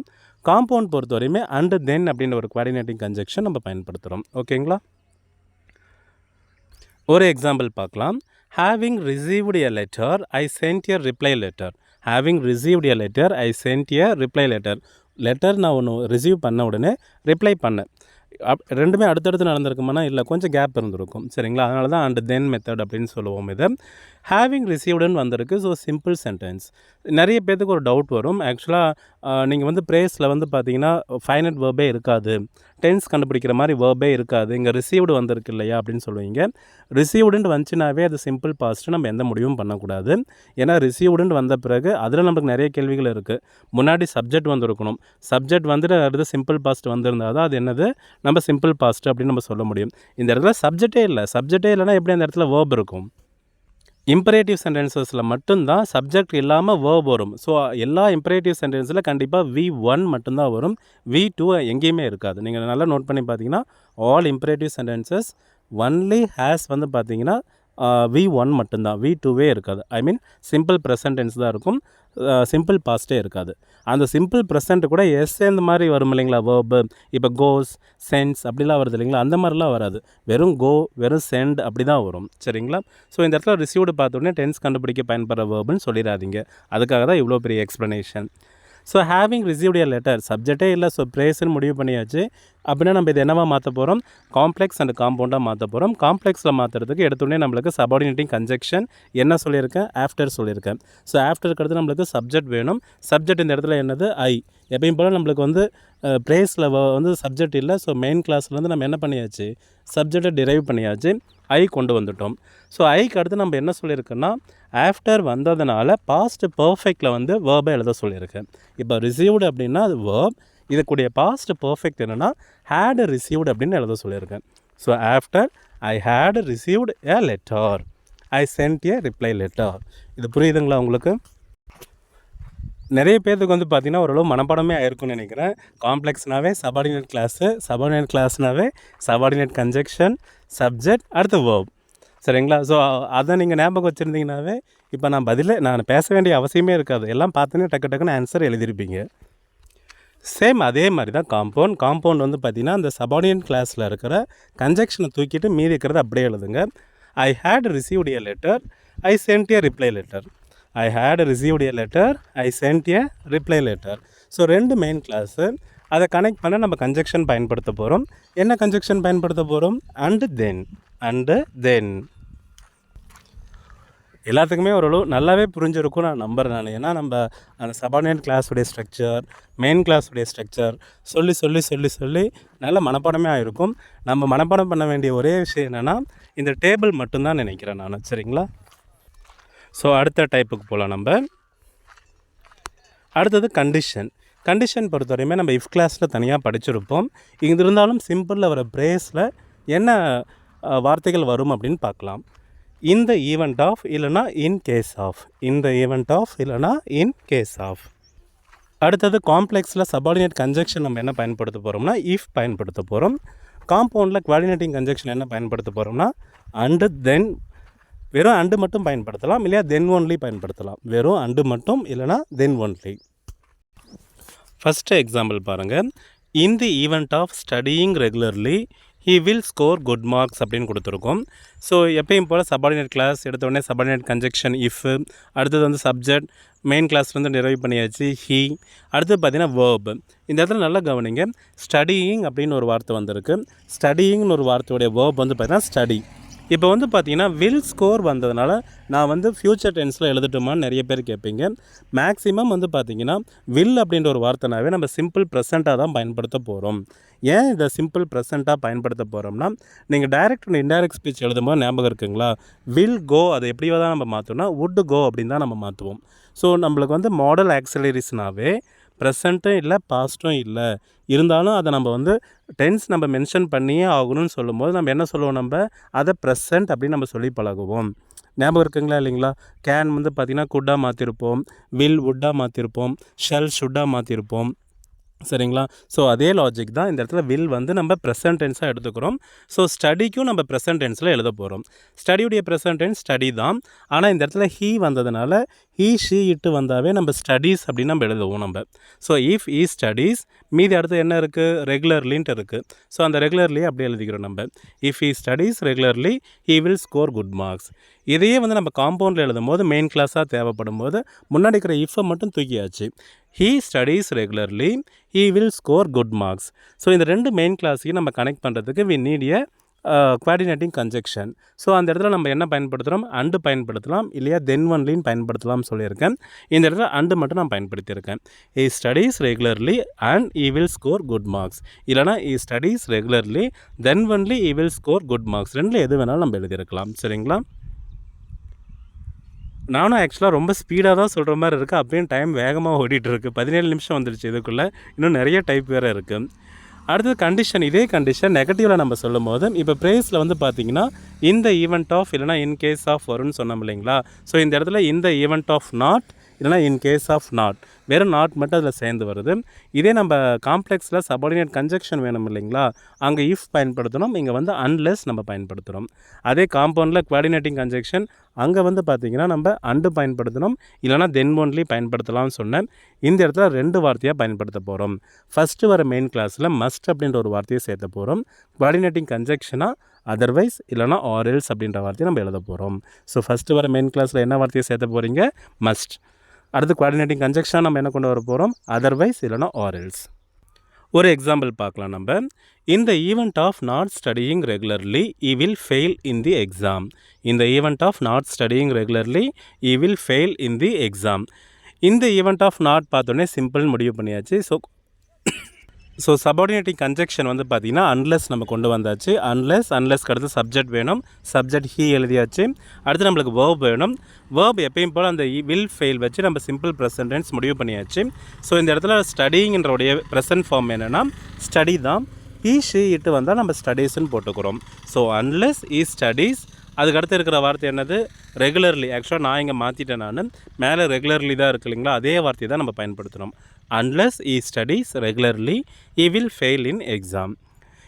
காம்பவுண்ட் பொறுத்த வரையுமே அண்டு தென் அப்படின்ற ஒரு கோஆர்டினேட்டிங் கன்ஜெக்ஷன் நம்ம பயன்படுத்துகிறோம். ஓகேங்களா. ஒரு எக்ஸாம்பிள் பார்க்கலாம். Having received a letter, I sent a reply letter. Having received a letter, I sent a reply letter. Letter நான் ஒன்று ரிசீவ் பண்ண உடனே ரிப்ளை பண்ணேன். ரெண்டுமே அடுத்தடுத்து நடந்திருக்குமானா இல்லை, கொஞ்சம் கேப் இருந்திருக்கும். சரிங்களா. அதனால தான் அண்ட் தென் மெத்தட் அப்படின்னு சொல்லுவோம். இதை ஹேவிங் ரிசீவ்டுன்னு வந்திருக்கு. So simple sentence. நிறைய பேருக்கு ஒரு டவுட் வரும். ஆக்சுவலாக நீங்கள் வந்து பிரேஸில் வந்து பார்த்தீங்கன்னா ஃபைனட் வேர்பே இருக்காது, டென்ஸ் கண்டுபிடிக்கிற மாதிரி வேர்பே இருக்காது, இங்கே ரிசீவ்டு வந்திருக்கு இல்லையா அப்படின்னு சொல்லுவீங்க. ரிசீவ்டுன்னு வந்துச்சுனாவே அது சிம்பிள் பாஸ்ட்டு நம்ம எந்த முடிவும் பண்ணக்கூடாது. ஏன்னா ரிசீவ்டுன்னு வந்த பிறகு அதில் நமக்கு நிறைய கேள்விகள் இருக்குது. முன்னாடி சப்ஜெக்ட் வந்திருக்கணும். சப்ஜெக்ட் வந்துட்டு அடுத்து சிம்பிள் பாஸ்ட் வந்திருந்தால் தான் அது என்னது நம்ம சிம்பிள் பாஸ்ட் அப்படின்னு நம்ம சொல்ல முடியும். இந்த இடத்துல சப்ஜெக்டே இல்லைன்னா எப்படி அந்த இடத்துல வேர்ப் இருக்கும். இம்பரேட்டிவ் சென்டென்சஸில் மட்டும்தான் சப்ஜெக்ட் இல்லாமல் வேர்ப் வரும். ஸோ எல்லா இம்பரேட்டிவ் சென்டென்ஸில் கண்டிப்பாக V1 மட்டும்தான் வரும். V2 எங்கேயுமே இருக்காது. நீங்கள் நல்லா நோட் பண்ணி பார்த்தீங்கன்னா all imperative sentences only has வந்து பார்த்தீங்கன்னா V1 மட்டும்தான், V2வே இருக்காது. ஐ மீன் சிம்பிள் ப்ரெசன்ட் டென்ஸ் தான் இருக்கும், சிம்பிள் பாஸ்ட்டே இருக்காது. அந்த சிம்பிள் ப்ரெசன்ட் கூட இந்த மாதிரி வரும் இல்லைங்களா வேர்பு. இப்போ கோஸ், சென்ஸ் அப்படிலாம் வருது இல்லைங்களா, அந்த மாதிரிலாம் வராது. வெறும் கோ, வெறும் சென்ட் அப்படி தான் வரும். சரிங்களா. ஸோ இந்த இடத்துல ரிசீவ்டு பார்த்தோன்னே டென்ஸ் கண்டுபிடிக்க பயன்படுற வேர்புன்னு சொல்லிடாதீங்க. அதுக்காக தான் இவ்வளோ பெரிய explanation. So having received a letter சப்ஜெக்டே இல்லை. ஸோ பிரேஸ்ன்னு முடிவு பண்ணியாச்சு. அப்படின்னா நம்ம இது என்னவா மாற்ற போகிறோம், காம்ப்ளெக்ஸ் அண்ட் காம்பவுண்டாக மாற்ற போகிறோம். காம்ப்ளெக்ஸில் மாற்றுறதுக்கு எடுத்தோடனே நம்மளுக்கு சபார்டினேட்டிங் கன்ஜெக்ஷன் என்ன சொல்லியிருக்கேன், ஆஃப்டர் சொல்லியிருக்கேன். ஸோ ஆஃப்டருக்கு அடுத்து நம்மளுக்கு சப்ஜெக்ட் வேணும். சப்ஜெக்ட் இந்த இடத்துல என்னது, ஐ. எப்பயும் போல் நம்மளுக்கு வந்து பிரேஸில் வந்து சப்ஜெக்ட் இல்லை. ஸோ மெயின் கிளாஸ்லேருந்து நம்ம என்ன பண்ணியாச்சு, சப்ஜெக்டை டிரைவ் பண்ணியாச்சு, ஐ கொண்டு வந்துட்டோம். ஸோ ஐக்கு அடுத்து நம்ம என்ன சொல்லியிருக்கோன்னா ஆஃப்டர் வந்ததுனால பாஸ்ட் பர்ஃபெக்டில் வந்து வேர்பை எழுத சொல்லியிருக்கேன். இப்போ ரிசீவ்டு அப்படின்னா அது வேர்ப், இதுக்குடைய பாஸ்ட் பர்ஃபெக்ட் என்னென்னா ஹேட் ரிசீவ்டு அப்படின்னு எழுத சொல்லியிருக்கேன். So after I had received a letter, I sent a reply letter. இது புரியுதுங்களா உங்களுக்கு? நிறைய பேருக்கு வந்து பார்த்திங்கன்னா ஓரளவு மனப்பாடமே ஆயிருக்கும்னு நினைக்கிறேன். காம்ப்ளெக்ஸ்னாவே சபார்டினேட் கிளாஸ்னாவே சபார்டினேட் கன்ஜெக்ஷன், சப்ஜெக்ட், அடுத்து வேர்ப். சரிங்களா. ஸோ அதை நீங்கள் ஞாபகம் வச்சுருந்தீங்கன்னாவே இப்போ நான் பேச வேண்டிய அவசியமே இருக்காது. எல்லாம் பார்த்தோன்னே டக்குன்னு ஆன்சர் எழுதியிருப்பீங்க. சேம் அதே மாதிரி தான் காம்பவுண்ட் வந்து பார்த்திங்கன்னா அந்த சபார்டினேட் கிளாஸில் இருக்கிற கன்ஜெக்ஷனை தூக்கிட்டு மீதி இருக்கிறத அப்படியே எழுதுங்க. I had received a letter, I sent a reply letter. I had received a letter, I sent a reply letter. So ரெண்டு மெயின் கிளாஸு. அதை கனெக்ட் பண்ண நம்ம கன்ஜெக்ஷன் பயன்படுத்த போகிறோம். என்ன கன்ஜெக்ஷன் பயன்படுத்த போகிறோம்? And then. எல்லாத்துக்குமே ஓரளவு நல்லாவே புரிஞ்சிருக்கும் நான் நம்புகிறேன். ஏன்னா நம்ம அந்த சபார்டினேட் கிளாஸுடைய ஸ்ட்ரக்சர், மெயின் கிளாஸுடைய ஸ்ட்ரக்சர் சொல்லி நல்ல மனப்பாடமே ஆகிருக்கும். நம்ம மனப்பாடம் பண்ண வேண்டிய ஒரே விஷயம் என்னென்னா இந்த டேபிள் மட்டும்தான் நினைக்கிறேன் நான். சரிங்களா? ஸோ அடுத்த டைப்புக்கு போகலாம். நம்ம அடுத்தது கண்டிஷன் பொறுத்தவரையுமே நம்ம இஃப் கிளாஸில் தனியாக படிச்சிருப்போம். இங்கே இருந்தாலும் சிம்பிளில் வர பிரேஸில் என்ன வார்த்தைகள் வரும் அப்படின்னு பார்க்கலாம். இந்த ஈவெண்ட் ஆஃப் இல்லைனா இன் கேஸ் ஆஃப். அடுத்தது காம்ப்ளெக்ஸில் சபார்டினேட் கன்ஜெக்ஷன் நம்ம என்ன பயன்படுத்த போகிறோம்னா இஃப் பயன்படுத்த போகிறோம். காம்பவுண்டில் குவாடினேட்டிங் கன்ஜெக்ஷன் என்ன பயன்படுத்த போகிறோம்னா அண்டு தென். வெறும் அண்டு மட்டும் பயன்படுத்தலாம், இல்லையா தென் ஒன்லி பயன்படுத்தலாம். வெறும் அண்டு மட்டும் இல்லைனா தென் ஒன்லி. ஃபஸ்ட்டு எக்ஸாம்பிள் பாருங்கள். In the event of studying regularly he will score good marks அப்படின்னு கொடுத்துருக்கோம். ஸோ எப்பயும் போல் சபார்டினேட் கிளாஸ் எடுத்தோடனே சபார்டினேட் கன்ஜெக்ஷன் இஃப், அடுத்தது வந்து சப்ஜெக்ட், மெயின் கிளாஸ் வந்து நிறைவு பண்ணியாச்சு ஹீ. அடுத்தது பார்த்திங்கன்னா வேர்ப். இந்த இடத்துல நல்லா கவனிங்க, ஸ்டடியிங் அப்படின்னு ஒரு வார்த்தை வந்திருக்கு. ஸ்டடியிங்னு ஒரு வார்த்தையுடைய வேர்ப் வந்து பார்த்திங்கன்னா ஸ்டடி. இப்போ வந்து பார்த்திங்கன்னா வில் ஸ்கோர் வந்ததுனால நான் வந்து ஃப்யூச்சர் டென்ஸில் எழுதட்டுமான்னு நிறைய பேர் கேட்பீங்க. மேக்ஸிமம் வந்து பார்த்திங்கன்னா வில் அப்படின்ற ஒரு வார்த்தைனாவே நம்ம சிம்பிள் ப்ரெசண்ட்டாக தான் பயன்படுத்த போகிறோம். ஏன் இதை சிம்பிள் ப்ரெசண்ட்டாக பயன்படுத்த போகிறோம்னா, நீங்கள் டைரக்ட் அண்ட் இன்டைரக்ட் ஸ்பீச் எழுதும்போது ஞாபகம் இருக்குங்களா, வில் கோ அதை எப்படியோ தான் நம்ம மாற்றோம்னா வுட் கோ அப்படின்னு தான் நம்ம மாற்றுவோம். ஸோ நம்மளுக்கு வந்து மாடல் ஆக்சிலரிஸ்னாவே ப்ரெசண்ட்டும் இல்லை பாஸ்ட்டும் இல்லை, இருந்தாலும் அதை நம்ம வந்து டென்ஸ் நம்ம மென்ஷன் பண்ணியே ஆகணும்னு சொல்லும்போது நம்ம என்ன சொல்லுவோம், நம்ம அதை ப்ரெசண்ட் அப்படின்னு நம்ம சொல்லி பழகுவோம். ஞாபகம் இருக்குங்களா இல்லைங்களா? கேன் வந்து பார்த்திங்கன்னா குட்டாக மாற்றிருப்போம், வில் வுட்டாக மாற்றிருப்போம், ஷெல் ஷுட்டாக மாற்றிருப்போம். சரிங்களா? ஸோ அதே லாஜிக் தான் இந்த இடத்துல வில் வந்து நம்ம ப்ரெசன்ட் டென்ஸாக எடுத்துக்கிறோம். ஸோ ஸ்டடிக்கும் நம்ம ப்ரெசன்ட் டென்ஸில் எழுத போகிறோம். ஸ்டடியுடைய ப்ரெசன்ட் டென்ஸ் ஸ்டடி தான். ஆனால் இந்த இடத்துல ஹீ வந்ததுனால ஹீ ஷீ இட்டு வந்தாவே நம்ம ஸ்டடீஸ் அப்படின்னு நம்ம எழுதுவோம் நம்ம. ஸோ இஃப் ஈ ஸ்டடீஸ், மீதி அடுத்து என்ன இருக்குது, ரெகுலர்லின்ட்டு இருக்குது. ஸோ அந்த ரெகுலர்லியே அப்படியே எழுதிக்கிறோம் நம்ம. If he studies regularly he will score good marks. இதையே வந்து நம்ம காம்பவுண்டில் எழுதும் போது மெயின் கிளாஸாக தேவைப்படும் போது முன்னாடி இருக்கிற இஃப்பை மட்டும் தூக்கியாச்சு. he studies regularly, he will score good marks. So இந்த ரெண்டு மெயின் கிளாஸையும் நம்ம கனெக்ட் பண்ணுறதுக்கு we need a coordinating conjunction. So அந்த இடத்துல நம்ம என்ன பயன்படுத்துகிறோம், அண்டு பயன்படுத்தலாம், இல்லையா தென் ஒன்லின்னு பயன்படுத்தலாம்னு சொல்லியிருக்கேன். இந்த இடத்துல அண்டு மட்டும் நான் பயன்படுத்தியிருக்கேன். he studies regularly and he will score good marks. இல்லைனா he studies regularly then only he will score good marks. ரெண்டில் எது வேணாலும் நம்ம எழுதியிருக்கலாம். சரிங்களா? நானும் ஆக்சுவலாக ரொம்ப ஸ்பீடாக தான் சொல்கிற மாதிரி இருக்குது. அப்பயும் டைம் வேகமாக ஓடிட்டுருக்கு. 17 நிமிஷம் வந்துடுச்சு. இதுக்குள்ளே இன்னும் நிறைய டைப் வேறு இருக்குது. அடுத்தது கண்டிஷன். இதே கண்டிஷன் நெகட்டிவில் நம்ம சொல்லும் போது இப்போ ப்ரேஸில் வந்து பார்த்திங்கன்னா இந்த ஈவெண்ட் ஆஃப் இல்லைனா இன் கேஸ் ஆஃப் வரும்னு சொன்னோம் இல்லைங்களா? ஸோ இந்த இடத்துல இந்த ஈவெண்ட் ஆஃப் நாட் இல்லைனா இன் கேஸ் ஆஃப் நாட், வெறும் நாட் மட்டும் அதில் சேர்ந்து வருது. இதே நம்ம காம்ப்ளெக்ஸில் சபார்டினேட் கன்ஜெக்ஷன் வேணும் இல்லைங்களா, அங்கே இஃப் பயன்படுத்தணும், இங்கே வந்து அன்லெஸ் நம்ம பயன்படுத்துகிறோம். அதே காம்பவுண்டில் குவாடினேட்டிங் கன்ஜெக்ஷன் அங்கே வந்து பார்த்திங்கன்னா நம்ம அண்டு பயன்படுத்தணும், இல்லைனா தென் ஒன்லி பயன்படுத்தலாம்னு சொன்னேன். இந்த இடத்துல ரெண்டு வார்த்தையாக பயன்படுத்த போகிறோம். ஃபஸ்ட்டு வர மெயின் கிளாஸில் மஸ்ட் அப்படின்ற ஒரு வார்த்தையை சேர்த்த போகிறோம். குவாடினேட்டிங் கன்ஜெக்ஷனாக அதர்வைஸ் இல்லைனா ஆரெல்ஸ் அப்படின்ற வார்த்தையை நம்ம எழுத போகிறோம். ஸோ ஃபஸ்ட்டு வர மெயின் கிளாஸில் என்ன வார்த்தையை சேர்த்த போகிறீங்க, மஸ்ட். அடுத்து குவாடினேட்டிங் கன்ஜெக்ஷன் நம்ம என்ன கொண்டு வர போகிறோம், அதர்வைஸ் இல்லைனா ஆரெல்ஸ். ஒரு எக்ஸாம்பிள் பார்க்கலாம் நம்ம. In the event of not studying regularly, he will fail in the exam. In the event of not studying regularly, he will fail in the exam. In the event of not பார்த்தோன்னே simple முடிவு பண்ணியாச்சு. So subordinating conjunction வந்து பார்த்திங்கன்னா unless நம்ம கொண்டு வந்தாச்சு. அன்லெஸ்க்கு அடுத்து subject வேணும், சப்ஜெக்ட் ஹீ எழுதியாச்சு. அடுத்து நம்மளுக்கு வேர்ப் வேணும். வேர்ப் எப்பயும் போல் அந்த வில் ஃபெயில் வச்சு நம்ம சிம்பிள் ப்ரெசன்ட் டென்ஸ் முடிவு பண்ணியாச்சு. ஸோ இந்த இடத்துல ஸ்டடிங்கிறோடைய ப்ரெசன்ட் ஃபார்ம் என்னென்னா ஸ்டடி தான். ஈ ஷீ இட்டு வந்தால் நம்ம ஸ்டடீஸ்ன்னு போட்டுக்கிறோம். ஸோ அன்லெஸ் ஈ ஸ்டடீஸ், அதுக்கடுத்து இருக்கிற வார்த்தை என்னது, ரெகுலர்லி. ஆக்சுவலாக நான் இங்கே மாற்றிட்டேன், நான் மேலே ரெகுலர்லி தான் இருக்குது இல்லைங்களா, அதே வார்த்தையை தான் நம்ம பயன்படுத்துகிறோம். Unless E studies regularly E will fail in exam.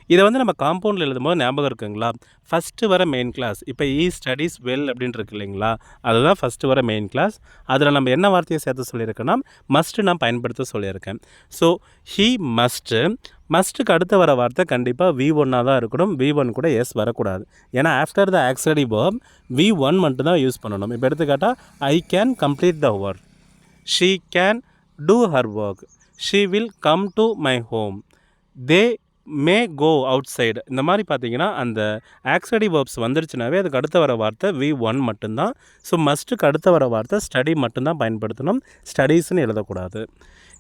இதை வந்து நம்ம காம்பவுண்டில் எழுதும்போது ஞாபகம் இருக்குங்களா, ஃபஸ்ட்டு வர மெயின் கிளாஸ். இப்போ ஈ ஸ்டடீஸ் வெல் அப்படின்னு இருக்கு இல்லைங்களா, அதுதான் ஃபஸ்ட்டு வர மெயின் கிளாஸ். அதில் நம்ம என்ன வார்த்தையை சேர்த்து சொல்லியிருக்கேன்னா மஸ்ட்டு நான் பயன்படுத்த சொல்லியிருக்கேன். ஸோ ஹீ மஸ்ட்டு மஸ்ட்டுக்கு அடுத்து வர வார்த்தை கண்டிப்பாக V1 தான் இருக்கணும். V1 கூட எஸ் வரக்கூடாது. ஏன்னா after the auxiliary verb V1 மட்டும்தான் யூஸ் பண்ணணும். இப்போ எடுத்துக்காட்டால் I can complete the work, she can do her work, she will come to my home, they may go outside. இந்த மாதிரி பார்த்தீங்கன்னா அந்த ஆக்சிலரி வேர்ப்ஸ் வந்துருச்சுனாவே அதுக்கு அடுத்து வர வார்த்தை V1 மட்டும்தான். ஸோ மஸ்ட்டுக்கு அடுத்து வர வார்த்தை ஸ்டடி மட்டும்தான் பயன்படுத்தணும். ஸ்டடீஸ்னு எழுதக்கூடாது.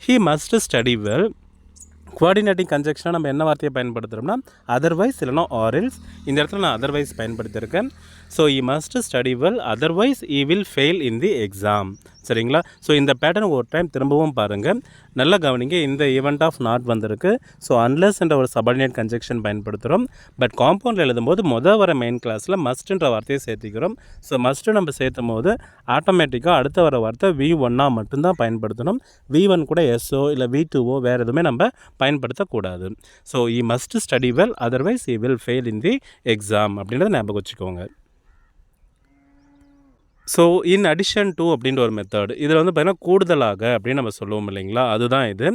He must study well. Coordinating கன்ஜெக்ஷனாக நம்ம என்ன வார்த்தையை பயன்படுத்துகிறோம்னா அதர்வைஸ் இல்லைனா ஆரில்ஸ். இந்த இடத்துல நான் அதர்வைஸ் பயன்படுத்தியிருக்கேன். So he must study well, otherwise he will fail in the exam. சரிங்களா? ஸோ இந்த பேட்டர்ன் ஒரு டைம் திரும்பவும் பாருங்கள், நல்லா கவனிங்க. இந்த ஈவெண்ட் ஆஃப் நாட் வந்திருக்கு. ஸோ அன்லெஸ் என்ற ஒரு சபார்டினேட் கன்ஜெக்ஷன் பயன்படுத்துகிறோம். பட் காம்பவுண்டில் எழுதும்போது வர மெயின் கிளாஸில் மஸ்ட்ன்ற வார்த்தையை சேர்த்திக்கிறோம். ஸோ மஸ்ட்டு நம்ம சேர்த்தும் போது ஆட்டோமேட்டிக்காக அடுத்த வர வார்த்தை V1 மட்டும்தான் பயன்படுத்தணும். V1 கூட எஸ்ஓ இல்லை V2ஓ வேறு எதுவுமே நம்ம பயன்படுத்தக்கூடாது. So he must study well, otherwise he will fail in the exam அப்படின்றத ஞாபகம் வச்சுக்கோங்க. ஸோ இன் அடிஷன் டு அப்படின்ற ஒரு மெத்தட், இதில் வந்து பார்த்திங்கன்னா கூடுதலாக அப்படின்னு நம்ம சொல்லுவோம் இல்லைங்களா, அதுதான் இது.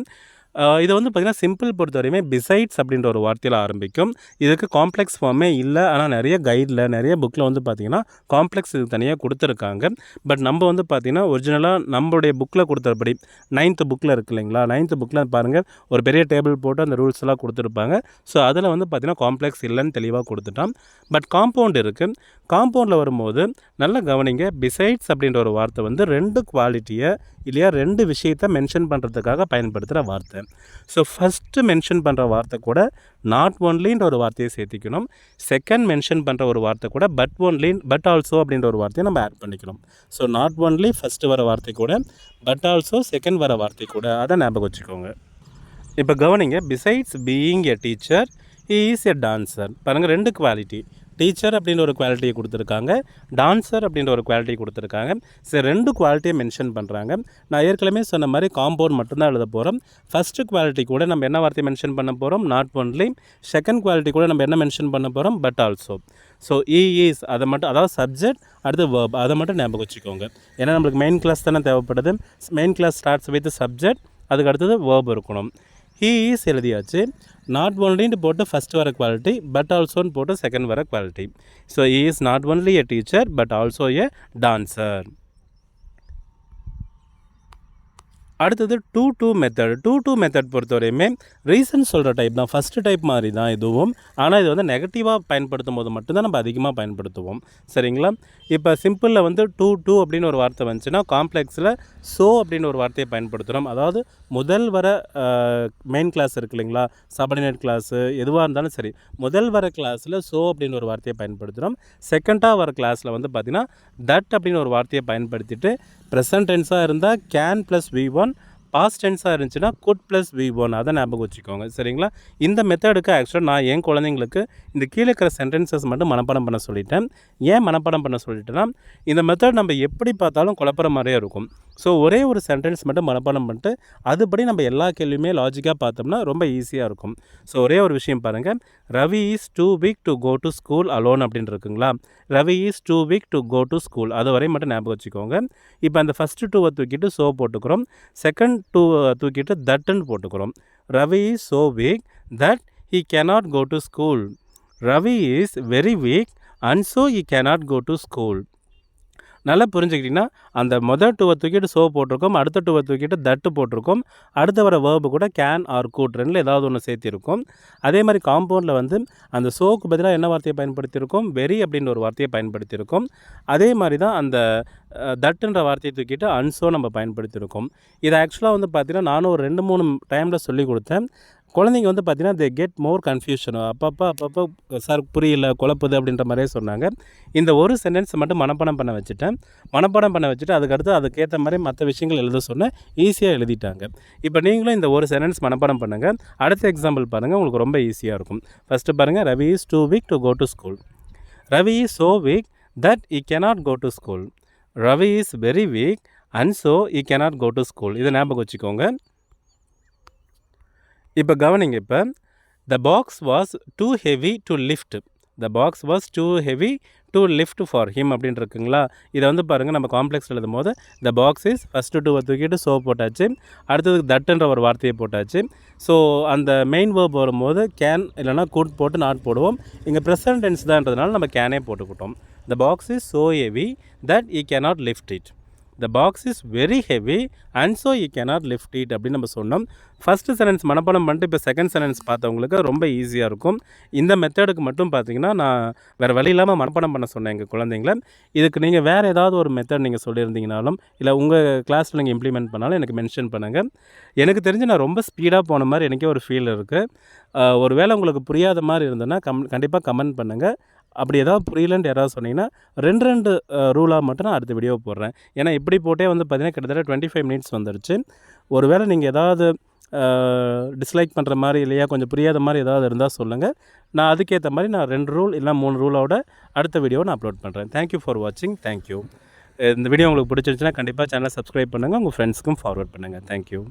இதை வந்து பார்த்திங்கன்னா சிம்பிள் பொறுத்த வரையுமே பிசைட்ஸ் அப்படின்ற ஒரு வார்த்தையில் ஆரம்பிக்கும். இதுக்கு காம்ப்ளெக்ஸ் ஃபார்மே இல்லை. ஆனால் நிறைய கைடில் நிறைய புக்கில் வந்து பார்த்திங்கன்னா காம்ப்ளெக்ஸ் இது தனியாக கொடுத்துருக்காங்க. பட் நம்ம வந்து பார்த்திங்கன்னா ஒரிஜினலாக நம்மளுடைய புக்கில் கொடுத்தபடி 9th புக்கில் இருக்குது இல்லைங்களா, 9th புக்கில் பாருங்கள் ஒரு பெரிய டேபிள் போட்டு அந்த ரூல்ஸ் எல்லாம் கொடுத்துருப்பாங்க. ஸோ அதில் வந்து பார்த்திங்கன்னா காம்ப்ளெக்ஸ் இல்லைன்னு தெளிவாக கொடுத்துட்டான். பட் காம்பவுண்ட் இருக்குது. காம்பவுண்டில் வரும்போது நல்லா கவனிங்க, பிசைட்ஸ் அப்படின்ற ஒரு வார்த்தை வந்து 2 குவாலிட்டியை இல்லையா 2 விஷயத்தை மென்ஷன் பண்ணுறதுக்காக பயன்படுத்துகிற வார்த்தை. ஸோ ஃபஸ்ட்டு மென்ஷன் பண்ணுற வார்த்தை கூட நாட் ஒன்லின்ற ஒரு வார்த்தையை சேர்த்திக்கணும். செகண்ட் மென்ஷன் பண்ணுற ஒரு வார்த்தை கூட பட் ஆல்சோ அப்படின்ற ஒரு வார்த்தையை நம்ம ஆட் பண்ணிக்கணும். ஸோ நாட் ஒன்லி ஃபஸ்ட்டு வர வார்த்தை கூட, பட் ஆல்சோ செகண்ட் வர வார்த்தை கூட, அதை ஞாபகம் வச்சுக்கோங்க. இப்போ கவனிங்க, besides being a teacher he is a dancer. பாருங்கள் 2 குவாலிட்டி, டீச்சர் அப்படின்ற ஒரு குவாலிட்டியை கொடுத்துருக்காங்க, டான்சர் அப்படின்ற ஒரு குவாலிட்டி கொடுத்துருக்காங்க. சரி, 2 குவாலிட்டியை மென்ஷன் பண்ணுறாங்க. நான் ஏற்கனவே சொன்ன மாதிரி காம்பவுண்ட் மட்டும்தான் எழுத போகிறோம். ஃபஸ்ட்டு குவாலிட்டி கூட நம்ம என்ன வார்த்தையை மென்ஷன் பண்ண போகிறோம், நாட் ஒன்லி. செகண்ட் குவாலிட்டி கூட நம்ம என்ன மென்ஷன் பண்ண போகிறோம், பட் ஆல்சோ. ஸோ இஸ் அதை மட்டும், அதாவது சப்ஜெக்ட் அடுத்து வேர்ப், அதை மட்டும் ஞாபகம் வச்சுக்கோங்க. ஏன்னா நம்மளுக்கு மெயின் கிளாஸ் தானே தேவைப்படுது. Main clause starts with subject, அதுக்கு அடுத்தது வேர்ப் இருக்கணும். ஹீ இஸ் எழுதியாச்சு. நாட் ஒன்லின்னு போட்டு ஃபஸ்ட் வர குவாலிட்டி, பட் ஆல்சோன்னு போட்டு செகண்ட் வர quality. So he is not only a teacher but also a dancer. அடுத்தது டூ மெத்தட் பொறுத்தவரையுமே ரீசன் சொல்கிற டைப் தான். ஃபஸ்ட்டு டைப் மாதிரி தான் இதுவும். ஆனால் இது வந்து நெகட்டிவாக பயன்படுத்தும் போது மட்டும்தான் நம்ம அதிகமாக பயன்படுத்துவோம். சரிங்களா? இப்போ சிம்பிளில் வந்து டூ அப்படின்னு ஒரு வார்த்தை வந்துச்சுன்னா காம்ப்ளெக்ஸில் ஸோ அப்படின்னு ஒரு வார்த்தையை பயன்படுத்துகிறோம். அதாவது முதல் வர மெயின் கிளாஸ் இருக்குது இல்லைங்களா, சபார்டினேட் கிளாஸு எதுவாக இருந்தாலும் சரி, முதல் வர கிளாஸில் ஸோ அப்படின்னு ஒரு வார்த்தையை பயன்படுத்துகிறோம். செகண்டாக வர கிளாஸில் வந்து பார்த்திங்கன்னா தட் அப்படின்னு ஒரு வார்த்தையை பயன்படுத்திட்டு ப்ரெசன்ட் டென்ஸாக இருந்தால் கேன் ப்ளஸ் V1, பாஸ்ட் டென்ஸாக இருந்துச்சுன்னா குட் ப்ளஸ் V1, அதை ஞாபகம் வச்சுக்கோங்க. சரிங்களா? இந்த மெத்தடுக்கு ஆக்சுவலாக நான் என் குழந்தைங்களுக்கு இந்த கீழே இருக்கிற சென்டென்சஸ் மட்டும் மனப்பாடம் பண்ண சொல்லிட்டேன். ஏன் மனப்பாடம் பண்ண சொல்லிட்டேன்னா, இந்த மெத்தட் நம்ம எப்படி பார்த்தாலும் குழப்பற மாதிரியே இருக்கும். ஸோ ஒரே ஒரு சென்டென்ஸ் மட்டும் மனப்பாடம் பண்ணிட்டு அதுபடி நம்ம எல்லா கேள்வியுமே லாஜிக்காக பார்த்தோம்னா ரொம்ப ஈஸியாக இருக்கும். ஸோ ஒரே ஒரு விஷயம் பாருங்கள், Ravi is too weak to go to school alone அப்படின்னு இருக்குங்களா. Ravi is too weak to go to school, அது வரையும் மட்டும் ஞாபகம் வச்சுக்கோங்க. இப்போ அந்த ஃபஸ்ட்டு 2 தூக்கிட்டு ஸோ போட்டுக்கிறோம், செகண்ட் 2 தூக்கிட்டு தட்டுன்னு போட்டுக்கிறோம். Ravi is so weak that he cannot go to school. Ravi is very weak and so he cannot go to school. நல்லா புரிஞ்சுக்கிட்டிங்கன்னா அந்த மொதல் 2 தூக்கிட்டு ஸோ போட்டிருக்கோம், அடுத்த 2 தூக்கிட்டு தட்டு போட்டிருக்கோம், அடுத்த வர வேர்பு கூட கேன் ஆர் கூட் ரெண்டில் ஏதாவது ஒன்று சேர்த்திருக்கும். அதே மாதிரி காம்பவுண்டில் வந்து அந்த ஸோக்கு பதிலாக என்ன வார்த்தையை பயன்படுத்தியிருக்கோம், வெரி அப்படின்னு ஒரு வார்த்தையை பயன்படுத்தியிருக்கோம். அதே மாதிரி தான் அந்த தட்டுன்ற வார்த்தையை தூக்கிட்டு அன்சோ நம்ம பயன்படுத்தியிருக்கோம். இதை ஆக்சுவலாக வந்து பார்த்திங்கன்னா நானும் ஒரு 2-3 டைமில் சொல்லி கொடுத்தேன். குழந்தைங்க வந்து பார்த்திங்கன்னா தே கெட் மோர் கன்ஃபியூஷன், அப்பப்போ சார் புரியல குழப்புது அப்படின்ற மாதிரியே சொன்னாங்க. இந்த ஒரு சென்டென்ஸ் மட்டும் மனப்பாடம் பண்ண வச்சுட்டேன். மனப்பாடம் பண்ண வச்சுட்டு அதுக்கடுத்து அதுக்கேற்ற மாதிரி மற்ற விஷயங்கள் எழுத சொன்னேன், ஈஸியாக எழுதிட்டாங்க. இப்போ நீங்களும் இந்த ஒரு சென்டென்ஸ் மனப்பாடம் பண்ணுங்கள். அடுத்த எக்ஸாம்பிள் பாருங்கள், உங்களுக்கு ரொம்ப ஈஸியாக இருக்கும். ஃபஸ்ட்டு பாருங்கள், Ravi is too weak to go to school. Ravi is so weak that he cannot go to school. Ravi is very weak and so he cannot go to school. இதை ஞாபகம் வச்சுக்கோங்க. இப்போ கவனிங்க, இப்போ the box was too heavy to lift. The box was too heavy to lift for him அப்படின்னு இருக்குங்களா. இதை வந்து பாருங்கள், நம்ம காம்ப்ளெக்ஸ் எழுதும் போது த பாக்ஸ் இஸ் ஃபஸ்ட்டு 2 தூக்கிட்டு ஸோ போட்டாச்சு, அடுத்தது தட்டுன்ற ஒரு வார்த்தையை போட்டாச்சு. ஸோ அந்த மெயின் வேர்ப் வரும்போது கேன் இல்லைனா குட் போட்டு நாட் போடுவோம். இங்கே ப்ரெசன்ட் டென்ஸ் தான்றதுனால நம்ம கேனே போட்டுக்கிட்டோம். The box is so heavy that he cannot lift it. The box is very heavy and so he cannot lift it அப்படின்னு நம்ம சொன்னோம். ஃபஸ்ட்டு சென்டென்ஸ் மனப்பாடம் பண்ணிட்டு இப்போ செகண்ட் சென்டென்ஸ் பார்த்தவங்களுக்கு ரொம்ப ஈஸியாக இருக்கும். இந்த மெத்தடுக்கு மட்டும் பார்த்தீங்கன்னா நான் வேறு வழி இல்லாமல் மனப்பாடம் பண்ண சொன்னேன் எங்கள் குழந்தைங்கள. இதுக்கு நீங்கள் வேறு ஏதாவது ஒரு மெத்தட் நீங்கள் சொல்லியிருந்தீங்கனாலும் இல்லை உங்கள் கிளாஸில் நீங்கள் இம்ப்ளிமெண்ட் பண்ணாலும் எனக்கு மென்ஷன் பண்ணுங்கள். எனக்கு தெரிஞ்சு நான் ரொம்ப ஸ்பீடாக போன மாதிரி எனக்கே ஒரு ஃபீல் இருக்குது. ஒரு வேளை உங்களுக்கு புரியாத மாதிரி இருந்ததுன்னா கண்டிப்பாக கமெண்ட் பண்ணுங்கள். அப்படி ஏதாவது புரியலன்ட்டு யாராவது சொன்னீங்கன்னா 2 ரூலாக மட்டும் நான் அடுத்த வீடியோ போடுறேன். ஏன்னா இப்படி போட்டே வந்து பார்த்தீங்கன்னா கிட்டத்தட்ட 25 மினிட்ஸ் வந்துடுச்சு. ஒரு வேளை நீங்கள் ஏதாவது டிஸ்லைக் பண்ணுற மாதிரி இல்லையா கொஞ்சம் புரியாத மாதிரி ஏதாவது இருந்தால் சொல்லுங்கள். நான் அதுக்கேற்ற மாதிரி நான் 2 ரூல் இல்லை 3 ரூலோட அடுத்த வீடியோவை நான் அப்லோட் பண்ணுறேன். தேங்க்யூ ஃபார் வாட்சிங். தேங்க்யூ. இந்த வீடியோ உங்களுக்கு பிடிச்சிருச்சுன்னா கண்டிப்பாக சேனலை சப்ஸ்கிரைப் பண்ணுங்கள், உங்கள் ஃப்ரெண்ட்ஸ்க்கும் ஃபார்வர்ட் பண்ணுங்கள். தேங்க்யூ.